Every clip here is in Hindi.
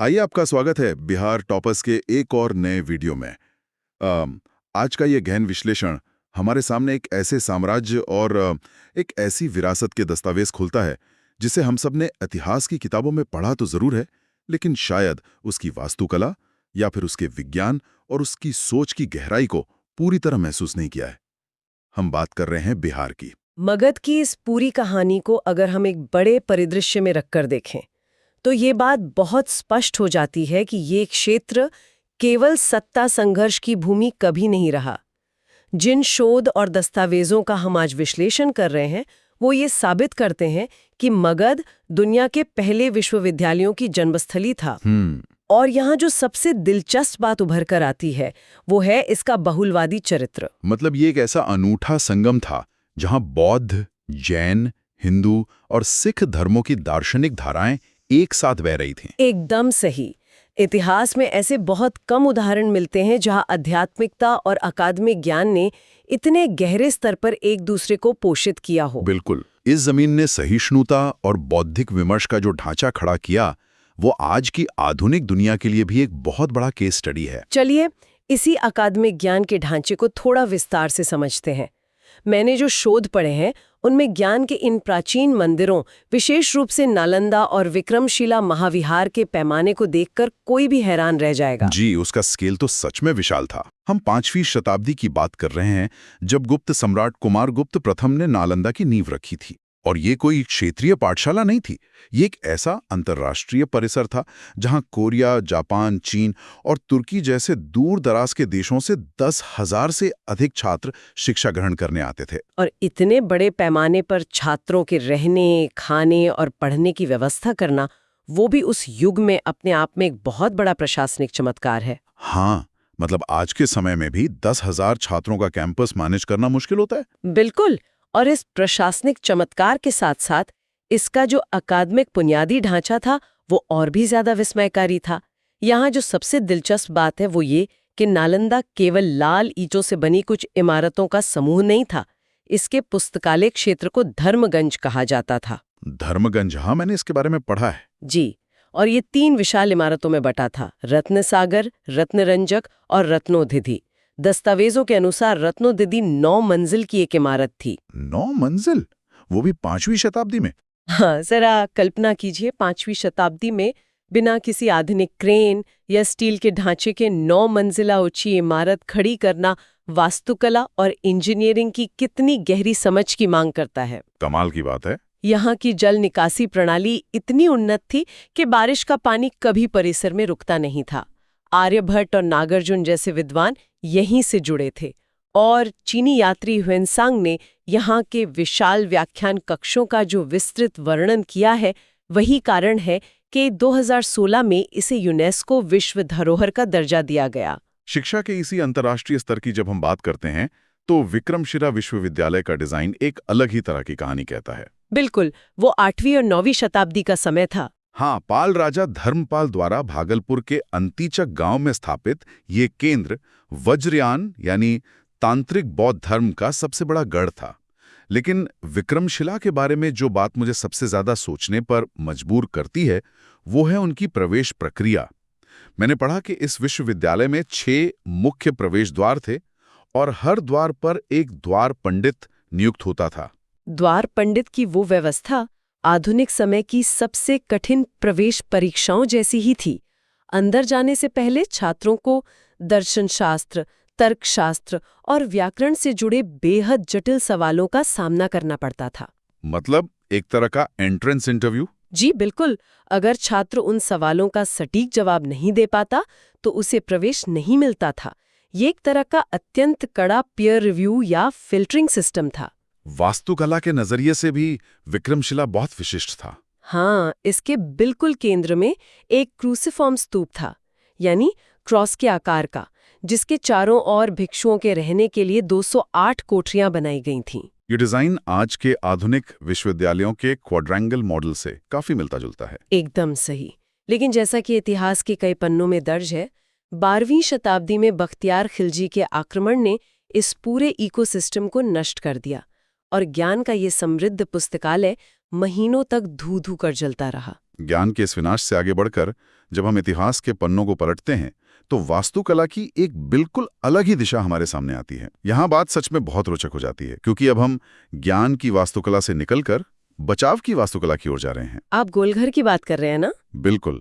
आइए, आपका स्वागत है बिहार टॉपर्स के एक और नए वीडियो में। आज का ये गहन विश्लेषण हमारे सामने एक ऐसे साम्राज्य और एक ऐसी विरासत के दस्तावेज खोलता है जिसे हम सब ने इतिहास की किताबों में पढ़ा तो जरूर है, लेकिन शायद उसकी वास्तुकला या फिर उसके विज्ञान और उसकी सोच की गहराई को पूरी तरह महसूस नहीं किया है। हम बात कर रहे हैं बिहार की। मगध की इस पूरी कहानी को अगर हम एक बड़े परिदृश्य में रखकर देखें तो ये बात बहुत स्पष्ट हो जाती है कि ये क्षेत्र केवल सत्ता संघर्ष की भूमि कभी नहीं रहा। जिन शोध और दस्तावेजों का हम आज विश्लेषण कर रहे हैं वो ये साबित करते हैं कि मगध दुनिया के पहले विश्वविद्यालयों की जन्मस्थली था। और यहाँ जो सबसे दिलचस्प बात उभर कर आती है वो है इसका बहुलवादी चरित्र। मतलब ये एक ऐसा अनूठा संगम था जहां बौद्ध, जैन, हिंदू और सिख धर्मों की दार्शनिक धाराएं एक साथ बह रही थीं। एकदम सही। इतिहास में ऐसे बहुत कम उदाहरण मिलते हैं जहां आध्यात्मिकता और अकादमिक ज्ञान ने इतने गहरे स्तर पर एक दूसरे को पोषित किया हो। बिल्कुल। इस जमीन ने सहिष्णुता और बौद्धिक विमर्श का जो ढांचा खड़ा किया वो आज की आधुनिक दुनिया के लिए भी एक बहुत बड़ा केस स्टडी है। चलिए इसी अकादमिक ज्ञान के ढांचे को थोड़ा विस्तार से समझते हैं। मैंने जो शोध पढ़े हैं उनमें ज्ञान के इन प्राचीन मंदिरों, विशेष रूप से नालंदा और विक्रमशिला महाविहार के पैमाने को देखकर कोई भी हैरान रह जाएगा। जी, उसका स्केल तो सच में विशाल था। हम 5वीं शताब्दी की बात कर रहे हैं जब गुप्त सम्राट कुमारगुप्त प्रथम ने नालंदा की नींव रखी थी। और ये कोई क्षेत्रीय पाठशाला नहीं थी, ये एक ऐसा अंतर्राष्ट्रीय परिसर था जहां कोरिया, जापान, चीन और तुर्की जैसे दूर दराज के देशों से 10,000 से अधिक छात्र शिक्षा ग्रहण करने आते थे। और इतने बड़े पैमाने पर छात्रों के रहने, खाने और पढ़ने की व्यवस्था करना, वो भी उस युग में अपने आप में एक बहुत बड़ा प्रशासनिक चमत्कार है। हाँ, मतलब आज के समय में भी 10,000 छात्रों का कैंपस मैनेज करना मुश्किल होता है। बिल्कुल। और इस प्रशासनिक चमत्कार के साथ साथ इसका जो अकादमिक बुनियादी ढांचा था वो और भी ज्यादा विस्मयकारी था। यहाँ जो सबसे दिलचस्प बात है वो ये कि नालंदा केवल लाल ईंटों से बनी कुछ इमारतों का समूह नहीं था। इसके पुस्तकालय क्षेत्र को धर्मगंज कहा जाता था। धर्मगंज, हाँ, मैंने इसके बारे में पढ़ा है। जी, और ये 3 विशाल इमारतों में बटा था: रत्नसागर, रत्नरंजक और रत्नोदिधि। दस्तावेजों के अनुसार रत्नोदिधि 9 मंजिल की एक इमारत थी। 9 मंजिल? वो भी 5वीं शताब्दी में? हाँ, जरा कल्पना कीजिए, 5वीं शताब्दी में बिना किसी आधुनिक क्रेन या स्टील के ढांचे के 9 मंजिला ऊंची इमारत खड़ी करना वास्तुकला और इंजीनियरिंग की कितनी गहरी समझ की मांग करता है। कमाल की बात है। यहाँ की जल निकासी प्रणाली इतनी उन्नत थी कि बारिश का पानी कभी परिसर में रुकता नहीं था। आर्यभट्ट और नागार्जुन जैसे विद्वान यहीं से जुड़े थे। और चीनी यात्री ह्वेनसांग ने यहाँ के विशाल व्याख्यान कक्षों का जो विस्तृत वर्णन किया है, वही कारण है कि 2016 में इसे यूनेस्को विश्व धरोहर का दर्जा दिया गया। शिक्षा के इसी अंतर्राष्ट्रीय स्तर की जब हम बात करते हैं तो विक्रमशिला विश्वविद्यालय का डिजाइन एक अलग ही तरह की कहानी कहता है। बिल्कुल, वो 8वीं और 9वीं शताब्दी का समय था। हाँ, पाल राजा धर्मपाल द्वारा भागलपुर के अंतीचक गांव में स्थापित ये केंद्र वज्रयान यानी तांत्रिक बौद्ध धर्म का सबसे बड़ा गढ़ था। लेकिन विक्रमशिला के बारे में जो बात मुझे सबसे ज्यादा सोचने पर मजबूर करती है वो है उनकी प्रवेश प्रक्रिया। मैंने पढ़ा कि इस विश्वविद्यालय में 6 मुख्य प्रवेश द्वार थे और हर द्वार पर एक द्वार पंडित नियुक्त होता था। द्वार पंडित की वो व्यवस्था आधुनिक समय की सबसे कठिन प्रवेश परीक्षाओं जैसी ही थी। अंदर जाने से पहले छात्रों को दर्शनशास्त्र, तर्कशास्त्र और व्याकरण से जुड़े बेहद जटिल सवालों का सामना करना पड़ता था। मतलब एक तरह का एंट्रेंस इंटरव्यू? जी बिल्कुल। अगर छात्र उन सवालों का सटीक जवाब नहीं दे पाता तो उसे प्रवेश नहीं मिलता था। ये एक तरह का अत्यंत कड़ा पीयर रिव्यू या फिल्टरिंग सिस्टम था। वास्तुकला के नजरिए से भी विक्रमशिला बहुत विशिष्ट था। हाँ, इसके बिल्कुल केंद्र में एक क्रूसिफॉर्म स्तूप था, यानी क्रॉस के आकार का, जिसके चारों ओर भिक्षुओं के रहने के लिए 208 कोठरियां बनाई गई थीं। ये डिजाइन आज के आधुनिक विश्वविद्यालयों के क्वाड्रेंगल मॉडल से काफी मिलता जुलता है। एकदम सही। लेकिन जैसा कि इतिहास के कई पन्नों में दर्ज है, 12वीं शताब्दी में बख्तियार खिलजी के आक्रमण ने इस पूरे इकोसिस्टम को नष्ट कर दिया और ज्ञान का ये समृद्ध पुस्तकालय महीनों तक धू-धू कर जलता रहा। ज्ञान के इस विनाश से आगे बढ़कर जब हम इतिहास के पन्नों को पलटते हैं तो वास्तुकला की एक बिल्कुल अलग ही दिशा हमारे सामने आती है। यहाँ बात सच में बहुत रोचक हो जाती है, क्योंकि अब हम ज्ञान की वास्तुकला से निकलकर बचाव की वास्तुकला की ओर जा रहे हैं। आप गोलघर की बात कर रहे हैं ना? बिल्कुल।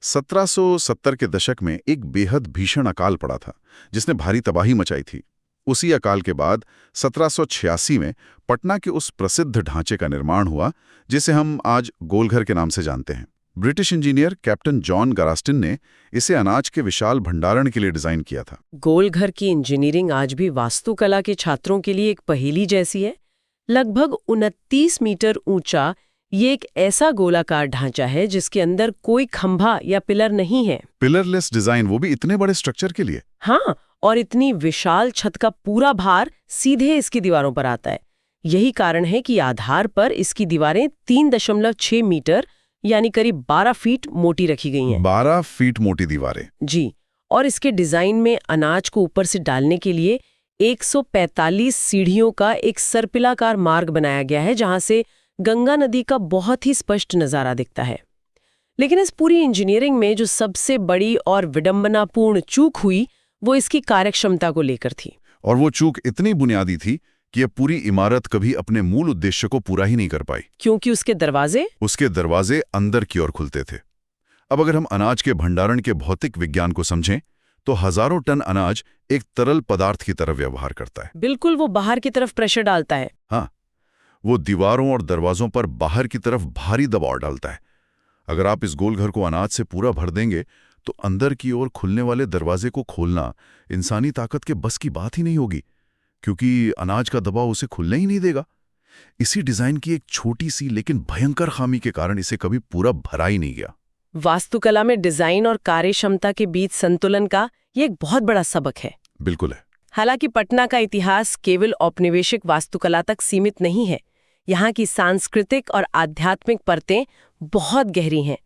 1770 के दशक में एक बेहद भीषण अकाल पड़ा था जिसने भारी तबाही मचाई थी। उसी अकाल के बाद 1786 में पटना के उस प्रसिद्ध ढांचे का निर्माण हुआ जिसे हम आज गोलघर के नाम से जानते हैं। ब्रिटिश इंजीनियर कैप्टन जॉन गरास्टिन ने इसे अनाज के विशाल भंडारण के लिए डिजाइन किया था। गोलघर की इंजीनियरिंग आज भी वास्तुकला के छात्रों के लिए एक पहेली जैसी है। लगभग 29 मीटर ऊंचा ये एक ऐसा गोलाकार ढांचा है जिसके अंदर कोई खंभा या पिलर नहीं है। पिलरलेस डिजाइन, वो भी इतने बड़े स्ट्रक्चर के लिए। हाँ, और इतनी विशाल छत का पूरा भार सीधे इसकी दीवारों पर आता है। यही कारण है कि आधार पर इसकी दीवारें 3.6 मीटर यानी करीब 12 फीट मोटी रखी गई हैं। 12 फीट मोटी दीवारें। जी, और इसके डिजाइन में अनाज को ऊपर से डालने के लिए 145 सीढ़ियों का एक सर्पिलाकार मार्ग बनाया गया है, जहां से गंगा नदी का बहुत ही स्पष्ट नजारा दिखता है। लेकिन इस पूरी इंजीनियरिंग में जो सबसे बड़ी और विडंबनापूर्ण चूक हुई वो इसकी कार्यक्षमता को लेकर थी। और वो चूक इतनी बुनियादी थी कि यह पूरी इमारत कभी अपने मूल उद्देश्य को पूरा ही नहीं कर पाई। क्योंकि उसके दरवाजे अंदर की ओर खुलते थे। अब अगर हम अनाज के भंडारण के भौतिक विज्ञान को समझें तो हजारों टन अनाज एक तरल पदार्थ की तरह व्यवहार करता है। बिल्कुल, वो बाहर की तरफ प्रेशर डालता है। हाँ, वो दीवारों और दरवाजों पर बाहर की तरफ भारी दबाव डालता है। अगर आप इस गोलघर को अनाज से पूरा भर देंगे तो अंदर की ओर खुलने वाले दरवाजे को खोलना इंसानी ताकत के बस की बात ही नहीं होगी, क्योंकि अनाज का दबाव उसे खुलने ही नहीं देगा। इसी डिजाइन की एक छोटी सी लेकिन भयंकर खामी के कारण इसे कभी पूरा भरा ही नहीं गया। वास्तुकला में डिजाइन और कार्यक्षमता के बीच संतुलन का ये एक बहुत बड़ा सबक है। बिल्कुल है। हालांकि पटना का इतिहास केवल औपनिवेशिक वास्तुकला तक सीमित नहीं है। यहाँ की सांस्कृतिक और आध्यात्मिक परतें बहुत गहरी हैं।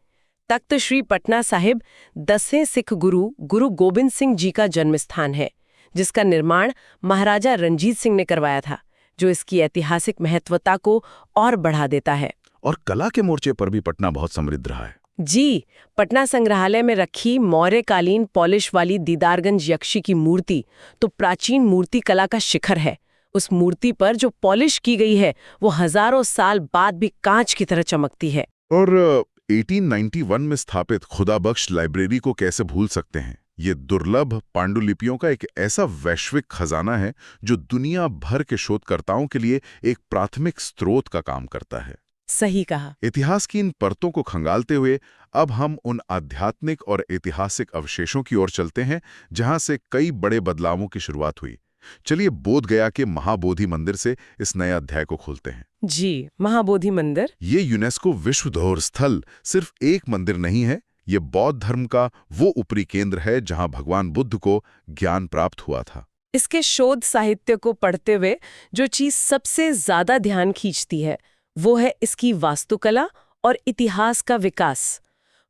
तख्त श्री पटना साहिब 10वें सिख गुरु गोबिंद सिंह जी का जन्मस्थान है, जिसका निर्माण महाराजा रणजीत सिंह ने करवाया था, जो इसकी ऐतिहासिक महत्वता को और बढ़ा देता है। और कला के मोर्चे पर भी पटना बहुत समृद्ध रहा है। जी, पटना संग्रहालय में रखी मौर्यकालीन पॉलिश वाली दीदारगंज यक्षी की मूर्ति तो प्राचीन मूर्ति कला का शिखर है। उस मूर्ति पर जो पॉलिश की गई है वो हजारों साल बाद भी कांच की तरह चमकती है। और 1891 में स्थापित खुदाबख्श लाइब्रेरी को कैसे भूल सकते हैं। ये दुर्लभ पांडुलिपियों का एक ऐसा वैश्विक खजाना है जो दुनिया भर के शोधकर्ताओं के लिए एक प्राथमिक स्रोत का काम करता है। सही कहा। इतिहास की इन परतों को खंगालते हुए अब हम उन आध्यात्मिक और ऐतिहासिक अवशेषों की ओर चलते हैं जहां से कई बड़े बदलावों की शुरुआत हुई। चलिए बोध गया के महाबोधि मंदिर से इस नए अध्याय को खोलते हैं। जी, महाबोधि मंदिर। ये यूनेस्को विश्व धरोहर स्थल सिर्फ एक मंदिर नहीं है, ये बौद्ध धर्म का वो ऊपरी केंद्र है जहां भगवान बुद्ध को ज्ञान प्राप्त हुआ था। इसके शोध साहित्य को पढ़ते हुए जो चीज सबसे ज्यादा ध्यान खींचती है वो है इसकी वास्तुकला और इतिहास का विकास।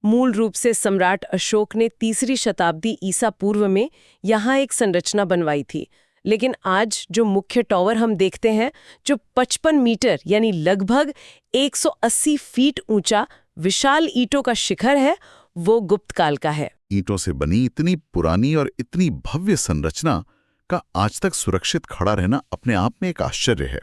मूल रूप से सम्राट अशोक ने 3री शताब्दी ईसा पूर्व में यहाँ एक संरचना बनवाई थी, लेकिन आज जो मुख्य टॉवर हम देखते हैं, जो 55 मीटर यानी लगभग 180 फीट ऊंचा विशाल ईंटों का शिखर है, वो गुप्त काल का है। ईंटों से बनी इतनी पुरानी और इतनी भव्य संरचना का आज तक सुरक्षित खड़ा रहना अपने आप में एक आश्चर्य है।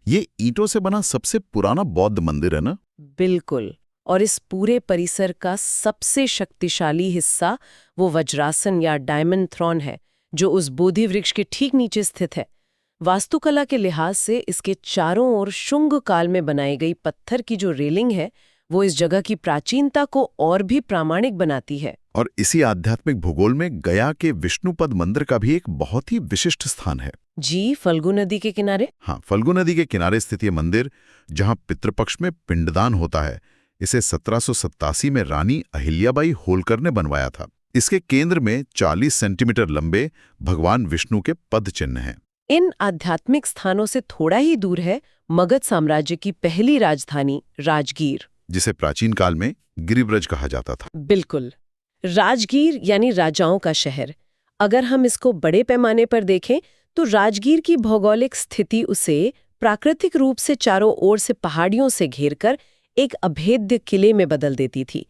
ये ईंटों से बना सबसे पुराना बौद्ध मंदिर है ना? बिल्कुल। और इस पूरे परिसर का सबसे शक्तिशाली हिस्सा वो वज्रासन या डायमंड थ्रोन है, जो उस बोधि वृक्ष के ठीक नीचे स्थित है। वास्तुकला के लिहाज से इसके चारों ओर शुंग काल में बनाई गई पत्थर की जो रेलिंग है वो इस जगह की प्राचीनता को और भी प्रामाणिक बनाती है। और इसी आध्यात्मिक भूगोल में गया के विष्णुपद मंदिर का भी एक बहुत ही विशिष्ट स्थान है। जी, फल्गु नदी के किनारे। हाँ, फल्गु नदी के किनारे स्थित ये मंदिर, जहाँ पितृपक्ष में पिंडदान होता है, इसे 1787 में रानी अहिल्याबाई होलकर ने बनवाया था। इसके केंद्र में 40 सेंटीमीटर लंबे भगवान विष्णु के पद चिन्ह हैं। इन आध्यात्मिक स्थानों से थोड़ा ही दूर है मगध साम्राज्य की पहली राजधानी राजगीर, जिसे प्राचीन काल में गिरिब्रज कहा जाता था। बिल्कुल, राजगीर यानी राजाओं का शहर। अगर हम इसको बड़े पैमाने पर देखें तो राजगीर की भौगोलिक स्थिति उसे प्राकृतिक रूप से चारों ओर से पहाड़ियों से घेरकर एक अभेद्य किले में बदल देती थी।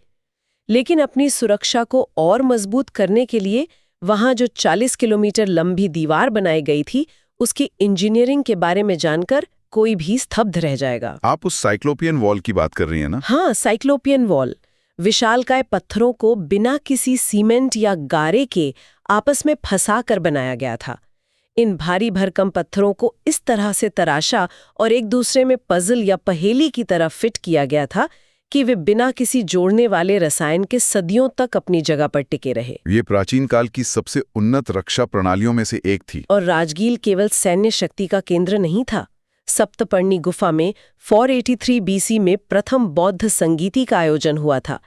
लेकिन अपनी सुरक्षा को और मजबूत करने के लिए वहां जो 40 किलोमीटर लंबी दीवार बनाई गई थी, उसकी इंजीनियरिंग के बारे में जानकर कोई भी स्तब्ध रह जाएगा। आप उस साइक्लोपियन वॉल की बात कर रही हैं ना? हाँ, साइक्लोपियन वॉल विशालकाय पत्थरों को बिना किसी सीमेंट या गारे के आपस में फंसा कर बनाया गया था। इन भारी भरकम पत्थरों को इस तरह से तराशा और एक दूसरे में पजल या पहेली की तरह फिट किया गया था कि वे बिना किसी जोड़ने वाले रसायन के सदियों तक अपनी जगह पर टिके रहे। ये प्राचीन काल की सबसे उन्नत रक्षा प्रणालियों में से एक थी। और राजगीर केवल सैन्य शक्ति का केंद्र नहीं था। सप्तपर्णी गुफा में 483 बीसी में प्रथम बौद्ध संगीति का आयोजन हुआ था।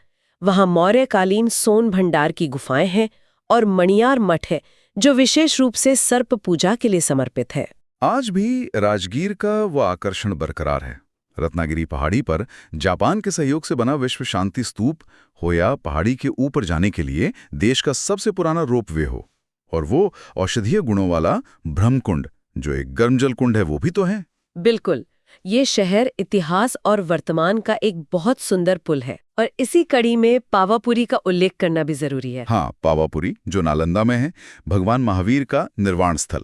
वहां मौर्यकालीन सोन भंडार की गुफाएं हैं और मणियार मठ है, जो विशेष रूप से सर्प पूजा के लिए समर्पित है। आज भी राजगीर का वो आकर्षण बरकरार है। रत्नागिरी पहाड़ी पर जापान के सहयोग से बना विश्व शांति स्तूप हो या पहाड़ी के ऊपर जाने के लिए देश का सबसे पुराना रोपवे हो, और वो औषधीय गुणों वाला ब्रह्मकुंड जो एक गर्मजल कुंड है, वो भी तो है। बिल्कुल, ये शहर इतिहास और वर्तमान का एक बहुत सुंदर पुल है, और इसी कड़ी में पावापुरी का उल्लेख करना भी जरूरी है। हाँ, पावापुरी जो नालंदा में है, भगवान महावीर का निर्वाण स्थल।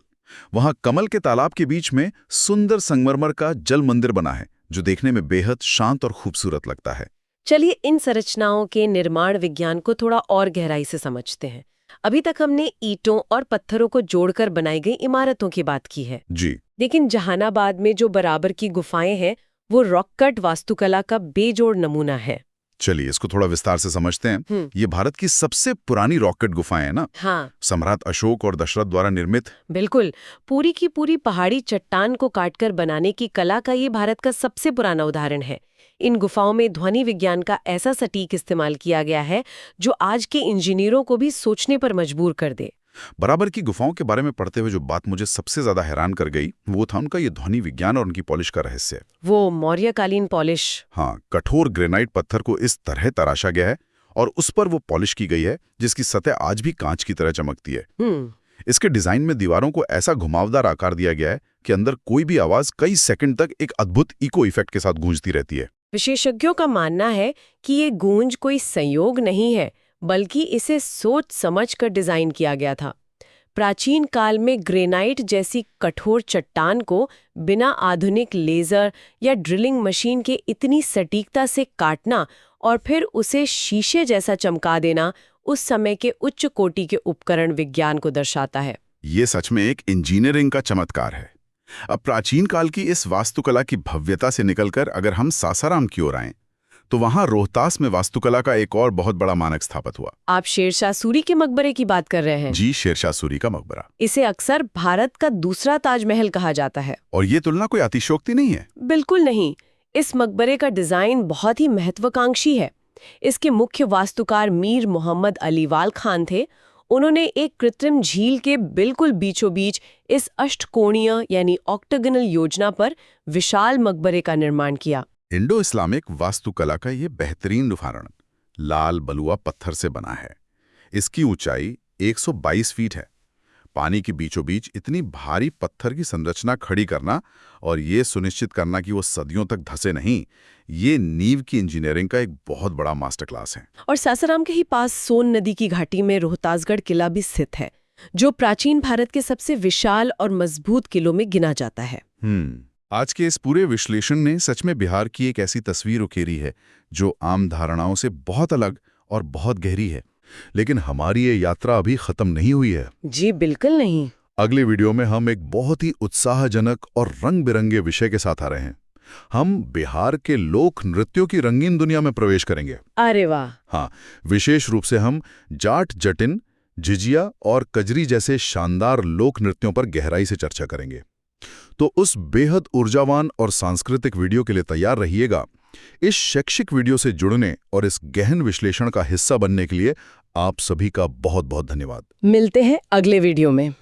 वहां कमल के तालाब के बीच में सुंदर संगमरमर का जल मंदिर बना है, जो देखने में बेहद शांत और खूबसूरत लगता है। चलिए इन संरचनाओं के निर्माण विज्ञान को थोड़ा और गहराई से समझते हैं। अभी तक हमने ईंटों और पत्थरों को जोड़कर बनाई गई इमारतों की बात की है जी, लेकिन जहानाबाद में जो बराबर की गुफाएं हैं, वो रॉक कट वास्तुकला का बेजोड़ नमूना है। चलिए इसको थोड़ा विस्तार से समझते हैं। ये भारत की सबसे पुरानी रॉकेट गुफाएं हैं ना? हाँ, सम्राट अशोक और दशरथ द्वारा निर्मित। बिल्कुल, पूरी की पूरी पहाड़ी चट्टान को काटकर बनाने की कला का ये भारत का सबसे पुराना उदाहरण है। इन गुफाओं में ध्वनि विज्ञान का ऐसा सटीक इस्तेमाल किया गया है जो आज के इंजीनियरों को भी सोचने पर मजबूर कर दे। बराबर की गुफाओं के बारे में पढ़ते हुए जो बात मुझे सबसे ज्यादा हैरान कर गई, वो था उनका ये ध्वनि विज्ञान और उनकी पॉलिश का रहस्य। वो मौर्यकालीन पॉलिश। हाँ, कठोर ग्रेनाइट पत्थर को इस तरह तराशा गया है और उस पर वो पॉलिश की गई है जिसकी सतह आज भी कांच की तरह चमकती है। इसके डिजाइन में दीवारों को ऐसा घुमावदार आकार दिया गया है कि अंदर कोई भी आवाज कई सेकंड तक एक अद्भुत इको इफेक्ट के साथ गूंजती रहती है। विशेषज्ञों का मानना है कि ये गूंज कोई संयोग नहीं है, बल्कि इसे सोच समझकर डिजाइन किया गया था। प्राचीन काल में ग्रेनाइट जैसी कठोर चट्टान को बिना आधुनिक लेजर या ड्रिलिंग मशीन के इतनी सटीकता से काटना और फिर उसे शीशे जैसा चमका देना उस समय के उच्च कोटि के उपकरण विज्ञान को दर्शाता है। ये सच में एक इंजीनियरिंग का चमत्कार है। अब प्राचीन काल की इस वास्तुकला की भव्यता से निकलकर अगर हम सासाराम की ओर आएं, तो वहां रोहतास में वास्तुकला का एक और बहुत बड़ा मानक स्थापित हुआ। आप शेरशाह सूरी के मकबरे की बात कर रहे हैं? जी, शेरशाह सूरी का मकबरा। इसे अक्सर भारत का दूसरा ताजमहल कहा जाता है। और ये तुलना कोई अतिशयोक्ति नहीं है। बिल्कुल नहीं। इस मकबरे का डिजाइन बहुत ही महत्वाकांक्षी है। इसके मुख्य वास्तुकार मीर मोहम्मद अलीवाल खान थे। उन्होंने एक कृत्रिम झील के बिल्कुल बीचों बीच इस अष्टकोणीय यानी ऑक्टागोनल योजना पर विशाल मकबरे का निर्माण किया। इंडो इस्लामिक वास्तुकला का ये बेहतरीन उदाहरण लाल बलुआ पत्थर से बना है। इसकी ऊंचाई 122 फीट है। पानी के बीचों बीच इतनी भारी पत्थर की संरचना खड़ी करना और ये सुनिश्चित करना कि वो सदियों तक धंसे नहीं, ये नींव की इंजीनियरिंग का एक बहुत बड़ा मास्टर क्लास है। और सासाराम के ही पास सोन नदी की घाटी में रोहतासगढ़ किला भी स्थित है, जो प्राचीन भारत के सबसे विशाल और मजबूत किलों में गिना जाता है। आज के इस पूरे विश्लेषण ने सच में बिहार की एक ऐसी तस्वीर उकेरी है जो आम धारणाओं से बहुत अलग और बहुत गहरी है। लेकिन हमारी ये यात्रा अभी खत्म नहीं हुई है। जी बिल्कुल नहीं। अगले वीडियो में हम एक बहुत ही उत्साहजनक और रंग बिरंगे विषय के साथ आ रहे हैं। हम बिहार के लोक नृत्यों की रंगीन दुनिया में प्रवेश करेंगे। अरे वाह। हाँ, विशेष रूप से हम जाट जटिन, झिझिया और कजरी जैसे शानदार लोक नृत्यों पर गहराई से चर्चा करेंगे। तो उस बेहद ऊर्जावान और सांस्कृतिक वीडियो के लिए तैयार रहिएगा। इस शैक्षिक वीडियो से जुड़ने और इस गहन विश्लेषण का हिस्सा बनने के लिए आप सभी का बहुत बहुत धन्यवाद। मिलते हैं अगले वीडियो में।